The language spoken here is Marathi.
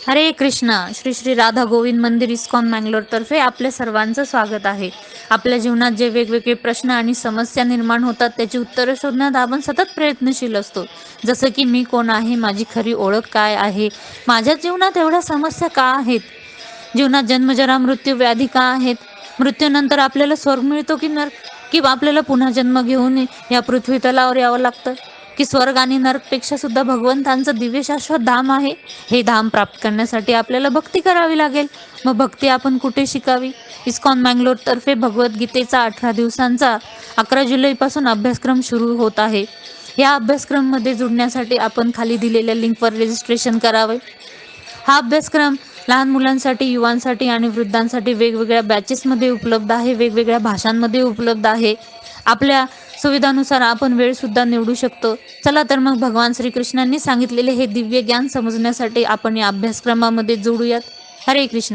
हरे कृष्णा. श्री श्री राधा गोविंद मंदिर इस्कॉन मँगलोर तर्फे आपल्या सर्वांचं स्वागत आहे. आपल्या जीवनात जे वेगवेगळे प्रश्न आणि समस्या निर्माण होतात त्याची उत्तरं शोधण्यात आपण सतत प्रयत्नशील असतो. जसं की मी कोण आहे, माझी खरी ओळख काय आहे, माझ्या जीवनात एवढ्या समस्या का आहेत, जीवनात जन्मजरा मृत्यू व्याधी का आहेत, मृत्यूनंतर आपल्याला स्वर्ग मिळतो की नरक, किंवा आपल्याला पुन्हा जन्म घेऊन या पृथ्वी तलावर यावं लागतं, की स्वर्ग आणि नरकपेक्षा सुद्धा भगवंतांचं दिव्य शाश्वत धाम आहे. हे धाम प्राप्त करण्यासाठी आपल्याला भक्ती करावी लागेल. मग भक्ती आपण कुठे शिकावी? इस्कॉन मँगलोर तर्फे भगवद्गीतेचा 18 दिवसांचा 11 जुलैपासून अभ्यासक्रम सुरू होत आहे. या अभ्यासक्रममध्ये जुडण्यासाठी आपण खाली दिलेल्या लिंकवर रजिस्ट्रेशन करावे. हा अभ्यासक्रम लहान मुलांसाठी, युवांसाठी आणि वृद्धांसाठी वेगवेगळ्या बॅचेसमध्ये उपलब्ध आहे, वेगवेगळ्या भाषांमध्ये उपलब्ध आहे. आपल्या सुविधानुसार आपण वेळ सुद्धा निवडू शकतो. चला तर मग भगवान श्रीकृष्णांनी सांगितलेले हे दिव्य ज्ञान समजण्यासाठी आपण या अभ्यासक्रमामध्ये जोडूयात. हरे कृष्ण.